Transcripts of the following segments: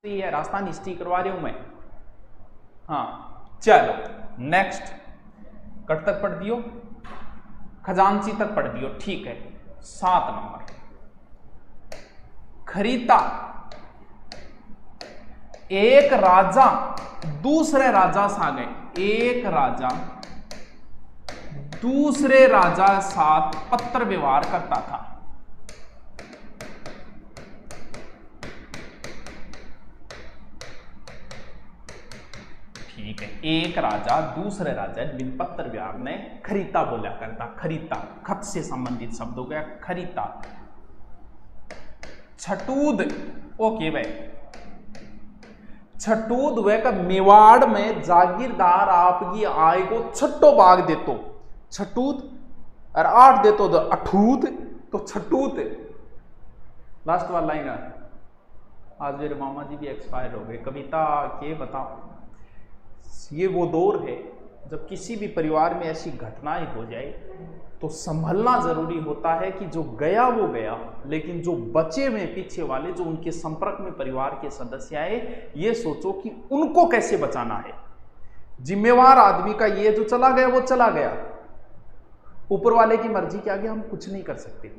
है, राजस्थान हिस्ट्री करवा रही हूं मैं। हाँ चलो नेक्स्ट, कट तक पढ़ दियो, खजांची तक पढ़ दियो, ठीक है। 7 नंबर खरीता, एक राजा दूसरे राजा से आ गए, एक राजा दूसरे राजा साथ पत्र व्यवहार करता था। ठीक है, एक राजा दूसरे राजा बिन पत्र व्यवहार ने खरीता बोला करता, खरीता खत से संबंधित शब्द हो गया खरीता। छटूद, ओके भाई, छटूद वह का मेवाड़ में जागीरदार आपकी आय को छठो भाग देतो, छटूत और 8 देतो तो अठूत, तो छटूत। लास्ट वाला लाइन, आज मेरे मामा जी भी एक्सपायर हो गए। कविता के बताओ, ये वो दौर है जब किसी भी परिवार में ऐसी घटनाएं हो जाए तो संभलना जरूरी होता है कि जो गया वो गया, लेकिन जो बचे हुए पीछे वाले, जो उनके संपर्क में परिवार के सदस्य आए, ये सोचो कि उनको कैसे बचाना है। जिम्मेवार आदमी का ये जो चला गया वो चला गया, ऊपर वाले की मर्जी के आगे हम कुछ नहीं कर सकते,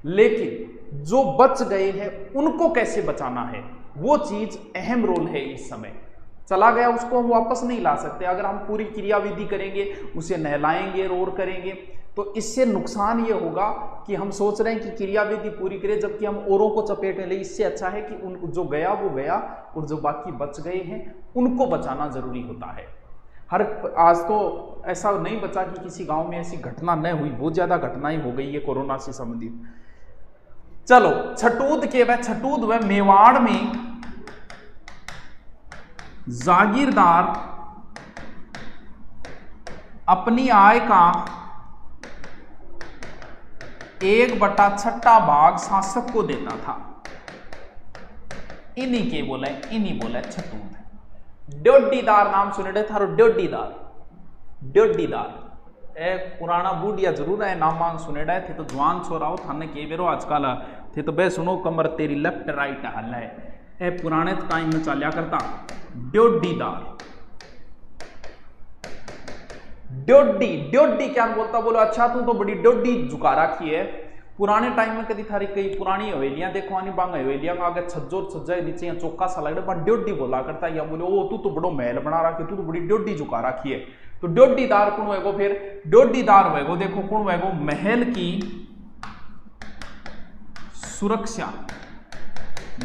लेकिन जो बच गए हैं उनको कैसे बचाना है, वो चीज अहम रोल है इस समय। चला गया उसको हम वापस नहीं ला सकते। अगर हम पूरी क्रियाविधि करेंगे, उसे नहलाएंगे, रोर करेंगे, तो इससे नुकसान ये होगा कि हम सोच रहे हैं कि क्रियाविधि पूरी करें, जबकि हम औरों को चपेट ले। इससे अच्छा है कि उन जो गया वो गया, और जो बाकी बच गए हैं उनको बचाना जरूरी होता है। आज तो ऐसा नहीं बचा कि किसी गांव में ऐसी घटना न हुई, बहुत ज्यादा घटनाएं हो गई है कोरोना से संबंधित। चलो छटूद के वह, छटूद वह मेवाड़ में जागीरदार अपनी आय का 1/6 भाग शासक को देता था। इन्हीं के बोले, इन्हीं बोले छटूद। ड्योढ़ीदार नाम सुने थारो, ड्योढ़ीदार, ड्योढ़ीदार ए पुराना बूढ़िया जरूर है, नाम मांग सुने थे तो जवान छोरा हो थाने के बेरो आजकल थे तो बे सुनो कमर तेरी लेफ्ट राइट हल है, ए पुराने टाइम में चलिया करता। ड्योढ़ीदार, ड्योढ़ी, ड्योढ़ी क्या बोलता, बोलो अच्छा तू तो बड़ी ड्योढ़ी झुका रखी है। पुराने टाइम में कभी थारी कई पुरानी हवेलियां देखो, आनी बांग हवेलियां का आगे छज्जो छज्जा नीचे या चौका सा लग रहा, ड्योढ़ी बोला करता, या बोले ओ तू तो बड़ो महल बना रखी, तू तो बड़ी ड्योढ़ी झुका रखी है। तो ड्योढ़ीदार कौन होएगो, फिर ड्योढ़ीदार होएगो, देखो कौन होएगो, महल की सुरक्षा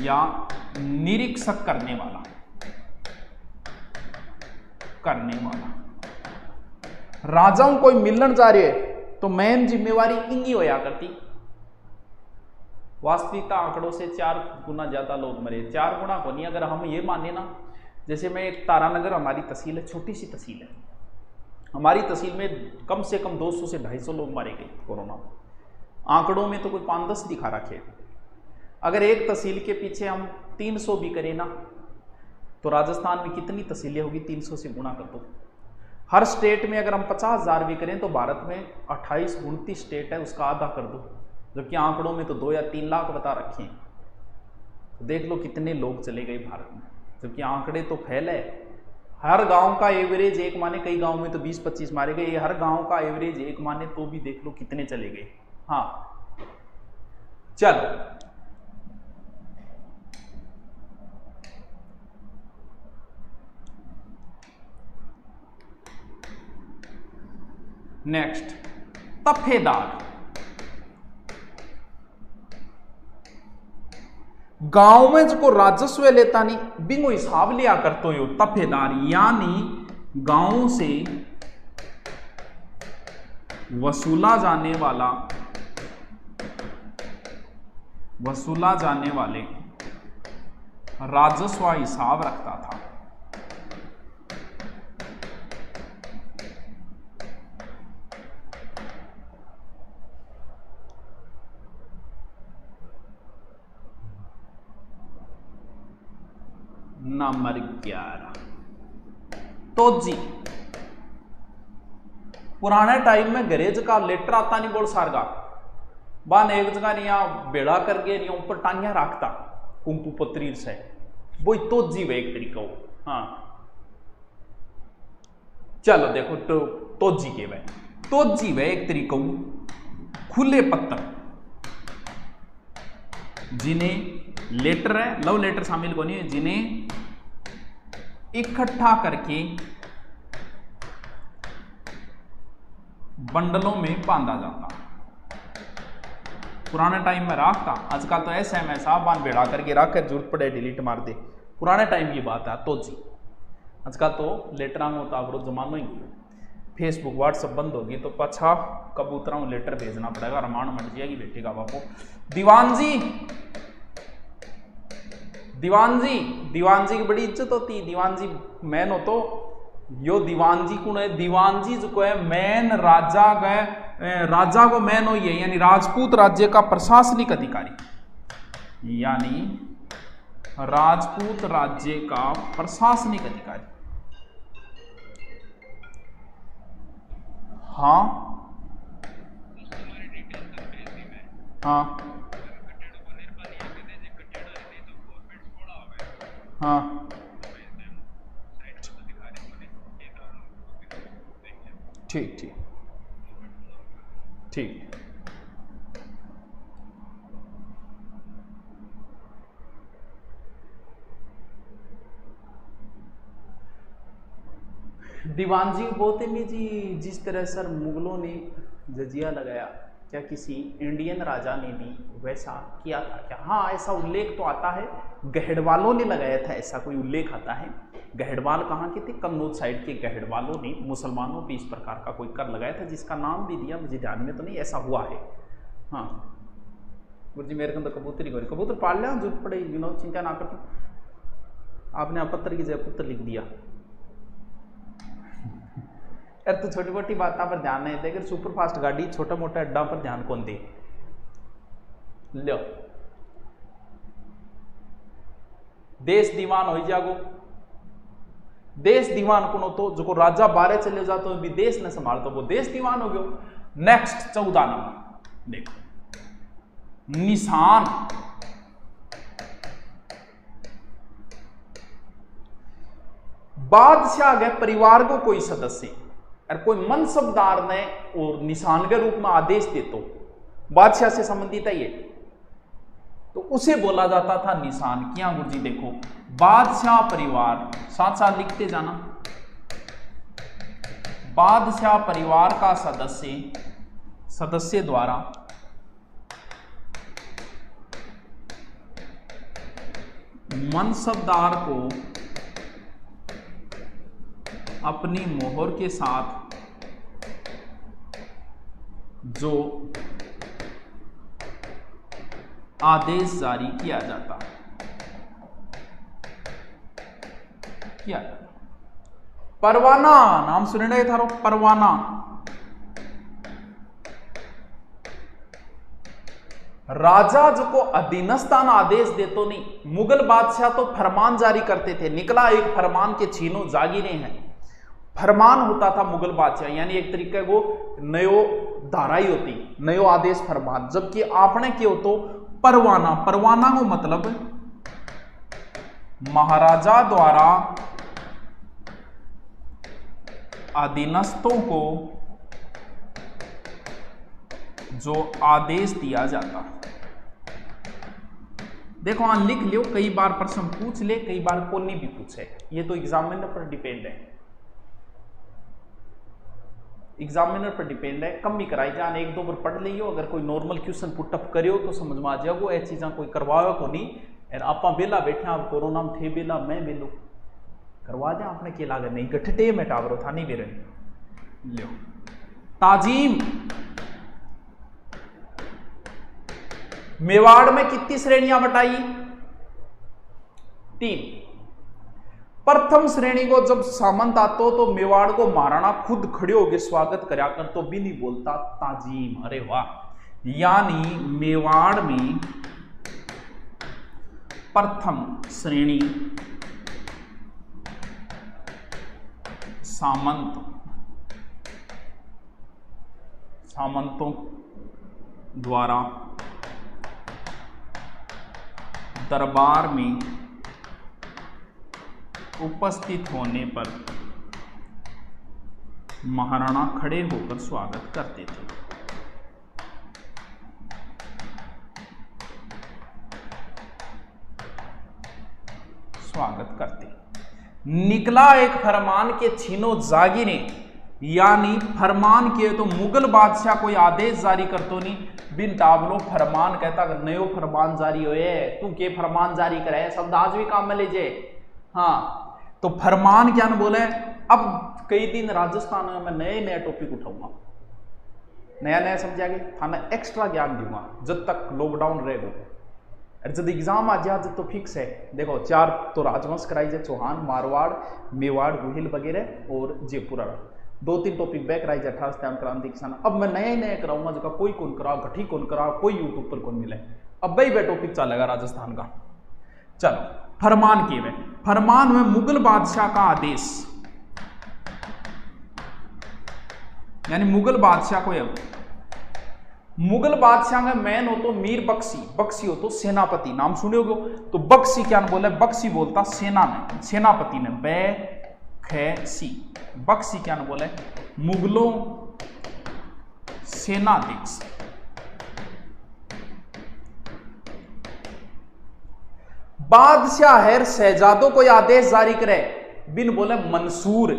या निरीक्षक करने वाला, राजाओं को मिलने जा रहे तो मेन जिम्मेवारी इंगी होया करती। वास्तविकता आंकड़ों से 4 गुना ज्यादा लोग मरे, 4 गुना को नहीं। अगर हम ये माने ना, जैसे मैं एक तारानगर हमारी तहसील है, छोटी सी तहसील है, हमारी तहसील में कम से कम 200 से 250 लोग मारे गए कोरोना में। आंकड़ों में तो कोई 5-10 दिखा रखे। अगर एक तहसील के पीछे हम 300 भी करें ना, तो राजस्थान में कितनी तहसीलें होगी, 300 से गुणा कर दो। हर स्टेट में अगर हम 50,000 भी करें तो भारत में 28-29 स्टेट है, उसका आधा कर दो, जबकि आंकड़ों में तो 2 या 3 लाख बता रखे हैं। तो देख लो कितने लोग चले गए भारत में, जबकि आंकड़े तो फैल है। हर गांव का एवरेज एक माने, कई गांव में तो 20-25 मारे गए, हर गांव का एवरेज एक माने तो भी देख लो कितने चले गए। हाँ चलो नेक्स्ट, तफेदार। गांव में जो राजस्व लेता नहीं, बिंगो हिसाब लिया करतो यो तफेदार, यानी गांव से वसूला जाने वाले राजस्व हिसाब रखता था। नंबर 11 तो जी, पुराने टाइम में गरेज का लेटर आता नहीं बोल सारगा, बान एक जगह नहीं बेड़ा करके नहीं ऊपर टांगिया रखता कुंकू पत्री से, वो तोजी वे एक तरीका हो। हाँ चलो देखो तोजी के वे तोजी वे एक तरीका हो खुले पत्र जिन्हें लेटर है लव लेटर शामिल को नहीं है, जिन्हें इकट्ठा करके बंडलों में बांधा जाता। पुराने टाइम में राख था, आजकल तो SMS आप बांध बेड़ा करके रख कर जरूरत पड़े डिलीट मार दे। पुराने टाइम की बात है तो जी, आजकल तो लेटर में होता जमानो ही। फेसबुक व्हाट्सअप बंद होगी तो पछा कबूतरों में लेटर भेजना पड़ेगा, रमान मट जाएगी बेटेगा बापू। दीवान जी दीवान जी दीवान जी की बड़ी इज्जत होती। दीवान जी मैन हो तो यो दीवान जी कौन है? दीवान जी जो है मैन राजा गए, राजा को मैन हो है, यानी राजपूत राज्य का प्रशासनिक अधिकारी, यानी राजपूत राज्य का प्रशासनिक अधिकारी। हाँ हाँ हाँ ठीक ठीक ठीक। दीवान जी बोलते नहीं जी, जिस तरह सर मुगलों ने जजिया लगाया, क्या किसी इंडियन राजा ने भी वैसा किया था क्या? हाँ ऐसा उल्लेख तो आता है, गहड़वालों ने लगाया था, ऐसा कोई उल्लेख आता है। गहड़वाल कहाँ के थे? कन्नौज साइड के गहड़वालों ने मुसलमानों पे इस प्रकार का कोई कर लगाया था, जिसका नाम भी दिया मुझे ध्यान में तो नहीं, ऐसा हुआ है। हाँ गुरु जी मेरे को तो कबूतर ही कबूतर पाल लिया, जरूरत पड़े विनोद चिंता ना करते। आपने पत्थर की जगह पुत्र लिख दिया। यार तो छोटी मोटी बातों पर ध्यान नहीं दे, अगर सुपर फास्ट गाड़ी छोटा मोटा अड्डा पर ध्यान कौन दे। लो देश दीवान हो जागो, देश दीवान कौन हो तो जो को राजा बारे चले जाते तो भी देश ने संभालते, वो देश दीवान हो गयो। नेक्स्ट 14 नंबर देखो, निशान। बादशाह के परिवार को कोई सदस्य और कोई मनसबदार ने और निशान के रूप में आदेश दे तो बादशाह से संबंधित है ये, तो उसे बोला जाता था निशान। क्या गुरु जी देखो, बादशाह परिवार, साथ साथ लिखते जाना, बादशाह परिवार का सदस्य द्वारा मनसबदार को अपनी मोहर के साथ जो आदेश जारी किया जाता परवाना, नाम सुने था परवाना। राजा जो को अधीनस्थान आदेश देतो नहीं, मुगल बादशाह तो फरमान जारी करते थे। निकला एक फरमान के छीनो जागीरे हैं, फरमान होता था मुगल बादशाह, यानी एक तरीके को नयो धाराई होती, नयो आदेश फरमान। जबकि आपने क्या हो तो परवाना, परवाना को मतलब महाराजा द्वारा अधीनस्थों को जो आदेश दिया जाता। देखो हाँ लिख लियो, कई बार प्रश्न पूछ ले, कई बार कोनी भी पूछे, ये तो एग्जामिनर पर डिपेंड है, एग्जामिनर पर डिपेंड है। कम भी कराई जान, एक दो बार पढ़ लियो, अगर कोई नॉर्मल क्वेश्चन पुटअप करियो तो समझ में आ जाओगे। ये चीज़ा कोई करवाओ को नहीं, आप बेला बैठे, आप कोरोना में थे बेला, मैं बेलो करवा दें आपने के लागत नहीं, गठटे में टावरो था नहीं बेरे लियो। ताजीम, मेवाड़ में कितनी श्रेणियां बताई? 3। प्रथम श्रेणी को जब सामंत आतो तो मेवाड़ को महाराणा खुद खड़े होकर स्वागत करा कर तो भी नहीं बोलता ताजीम। अरे वाह, यानी मेवाड़ में प्रथम श्रेणी सामंतों द्वारा दरबार में उपस्थित होने पर महाराणा खड़े होकर स्वागत करते थे। स्वागत करते। निकला एक फरमान के छीनो जागीरे, यानी फरमान के तो मुगल बादशाह कोई आदेश जारी करतो नहीं, बिन टाबलो फरमान कहता नयो फरमान जारी होए, तू के फरमान जारी करे, शब्द आज भी काम में ले जे। हाँ, तो फरमान क्या न बोले। अब कई दिन राजस्थान में मैं नए नए टॉपिक उठाऊंगा, नया नया समझाएंगे, थाना एक्स्ट्रा ज्ञान दूंगा जब तक लॉकडाउन रहेगा। जब एग्जाम आ जाए तो फिक्स है। देखो 4 तो राजवंश कराई जाए, चौहान, मारवाड़, मेवाड़, गुहिल वगैरह और जयपुर। 2-3 टॉपिक बैक कराई जाए, अठारह सत्यावन क्रांति किसान। अब मैं नए नए कराऊंगा जो कोई कौन करा, घटी कौन करा, कोई यूट्यूब पर कौन मिले। अब भाई वह टॉपिक चलेगा राजस्थान का। चलो फरमान के वे, फरमान में मुगल बादशाह का आदेश, यानी मुगल बादशाह को, मुगल बादशाह का मैन हो तो मीर बख्शी, बख्शी हो तो सेनापति, नाम सुनोगे तो बख्शी क्या बोले, बख्शी बोलता सेना में, सेनापति ने बैखसी, बख्शी क्या बोले मुगलों सेनाध्यक्ष। बादशाह है शहजादों को आदेश जारी करे, बिन बोले मंसूर।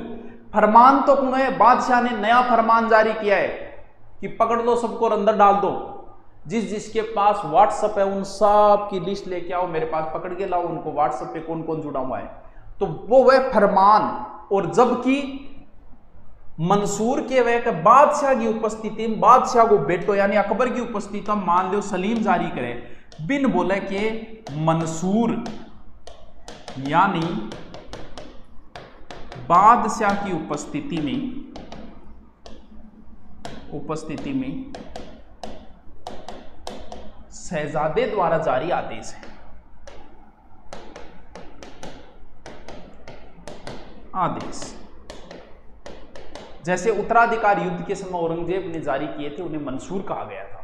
फरमान तो कौन है, बादशाह ने नया फरमान जारी किया है कि पकड़ लो सबको और अंदर डाल दो, जिस जिसके पास व्हाट्सएप है उन सब की लिस्ट लेके आओ मेरे पास, पकड़ के लाओ उनको, व्हाट्सएप पे कौन कौन जुड़ा हुआ है। तो वो वह फरमान, और जबकि मंसूर के वह बादशाह की उपस्थिति में, बादशाह को बेटो यानी अकबर की उपस्थिति में मान लो सलीम जारी करे, बिन बोले कि मंसूर यानी बादशाह की उपस्थिति में शहजादे द्वारा जारी आदेश है। आदेश जैसे उत्तराधिकार युद्ध के समय औरंगजेब ने जारी किए थे, उन्हें मंसूर कहा गया था।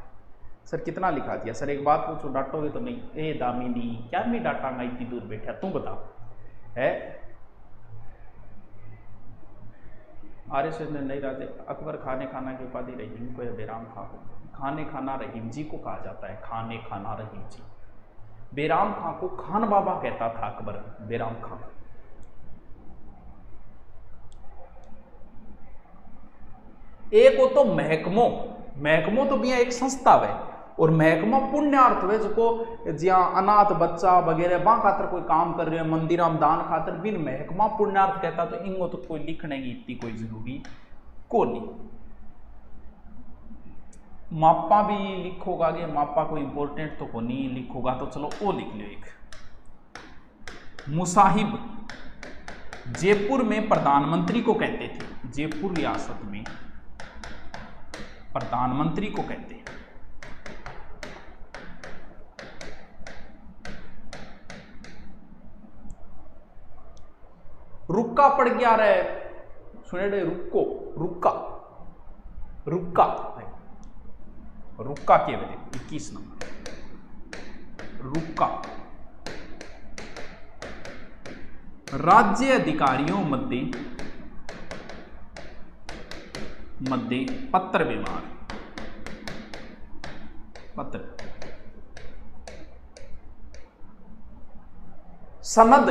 सर कितना लिखा दिया सर, एक बात पूछो डांटोगे तो नहीं, ए दामिनी क्या मैं डांटांगा, इतनी दूर बैठा तू बता है। आरएसएस ने नहीं राजे अकबर खाने खाना की उपाधि रहीम को या बेराम खां को, खाने खाना रहीम जी को कहा जाता है, खाने खाना रहीम जी। बेराम खां को खान बाबा कहता था अकबर, बेराम खां को। एक हो तो महकमो, महकमो तो भी एक संस्था है, और महकमा पुण्यार्थ है जो जिया अनाथ बच्चा वगैरह वहां खातर कोई काम कर रहे हैं, मंदिर में दान खातर, बिन महकमा पुण्यार्थ कहता तो इनको तो कोई लिखने की इतनी कोई जरूरी को नहीं। मापा भी लिखोगा, मापा कोई इंपोर्टेंट तो को नहीं लिखोगा, तो चलो वो लिख लो। एक मुसाहिब जयपुर में प्रधानमंत्री को कहते थे, जयपुर रियासत में प्रधानमंत्री को कहते हैं। रुक्का पड़ गया रहे, सुने रहे रुक्को, रुक्का, रुक्का रुक्का के बजे 21 नंबर रुक्का। राज्य अधिकारियों मध्य पत्र व्यवहार, पत्र सनद,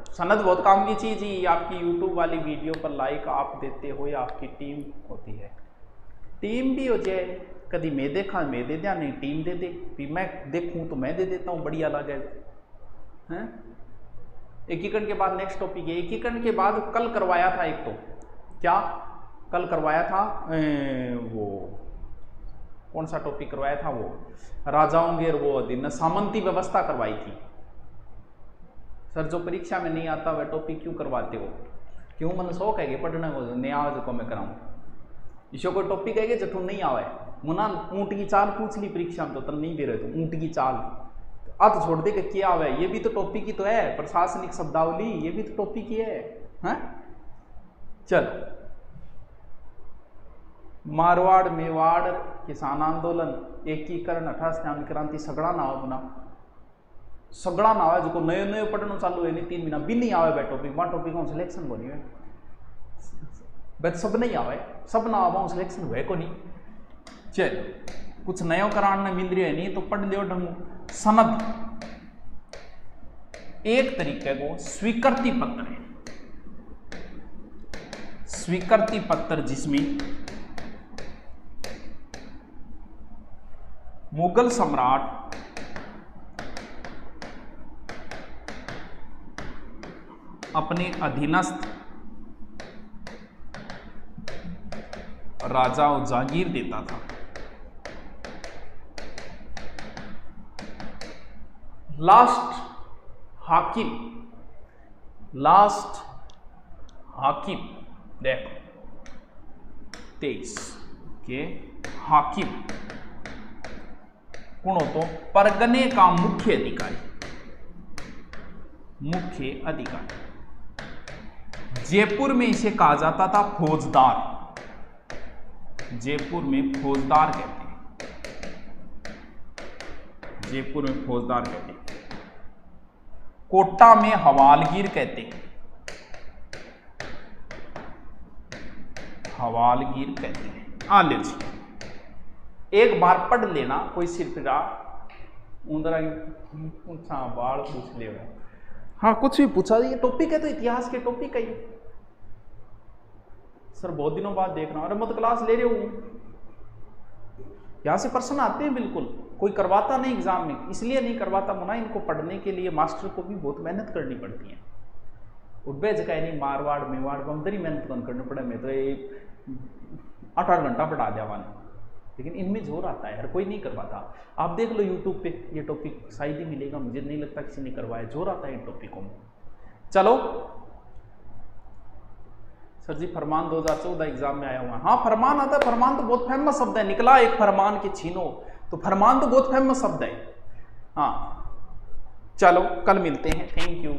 सनद बहुत काम की चीज ही। आपकी यूट्यूब वाली वीडियो पर लाइक आप देते हो या आपकी टीम होती है, टीम भी हो जाए, कभी मैं देखा मैं दे दिया, नहीं टीम दे दे, भी मैं देखूं तो मैं दे देता हूं, बढ़िया लगे हैं। एकीकरण के बाद नेक्स्ट टॉपिक है, एकीकरण के बाद कल करवाया था एक, तो क्या कल करवाया था वो कौन सा टॉपिक करवाया था, वो राजाओं के वो दिन सामंती व्यवस्था करवाई थी। सर जो परीक्षा में नहीं आता वह टॉपिक क्यों करवाते हो, क्यों मन शौक है कि पढ़ने को नहीं आवे जो मैं कराऊं, इसो कोई टॉपिक है कि जठू नहीं आवे, मुना ऊंट की चाल पूछ ली परीक्षा में तो तब नहीं दे रहे, तो ऊंट की चाल तो छोड़ दे कि क्या आवे, ये भी तो टॉपिक ही तो है, प्रशासनिक शब्दावली ये भी तो टॉपिक ही है, हैं? चल मारवाड़ मेवाड़ किसान आंदोलन, एकीकरण, 18 क्रांति, सगड़ा ना हो बना सगड़ा ना आवे जो नयो नयो पढ़ना चालू है नहीं 3 महीना भी नहीं आवे बे टॉपिक वन टॉपिक हम सिलेक्शन बनी है बट सब नहीं आवे सब ना आवा सिलेक्शन हुए को नहीं चल कुछ नयो कराने मिल रही है नहीं तो पढ़ लियो ढंग सनद एक तरीके को स्वीकृति पत्र है स्वीकृति पत्र जिसमें मुगल सम्राट अपने अधीनस्थ राजाओं जागीर देता था। लास्ट हाकिम देखो 23 के हाकिम कौन हो तो परगने का मुख्य अधिकारी जयपुर में इसे कहा जाता था फौजदार जयपुर में फौजदार कहते हैं कोटा में हवालगीर कहते हैं आले जी एक बार पढ़ लेना कोई सिर्फ उधर बाल पूछ ले हाँ कुछ भी पूछा ये टॉपिक है तो इतिहास के टॉपिक है ये सर बहुत दिनों बाद देख रहा हूं अरे मैं तो क्लास ले रही हूं यहां से प्रश्न आते हैं बिल्कुल कोई करवाता नहीं एग्जाम में इसलिए नहीं करवाता मुना इनको पढ़ने के लिए मास्टर को भी बहुत मेहनत करनी पड़ती है उब्बे जगह नहीं मारवाड़ मेवाड़ बमदरी मेहनत करनी पड़े मैं तो 8 घंटा पढ़ा दिया लेकिन इनमें जोर आता है हर कोई नहीं करवाता आप देख लो यूट्यूब पे ये टॉपिक शायद ही मिलेगा मुझे नहीं लगता किसी ने करवाया जोर आता है इन टॉपिकों में। चलो सर जी फरमान 2014 एग्जाम में आया हुआ हाँ फरमान आता है फरमान तो बहुत फेमस शब्द है निकला एक फरमान के छीनो तो फरमान तो बहुत फेमस शब्द है हाँ चलो कल मिलते हैं थैंक यू।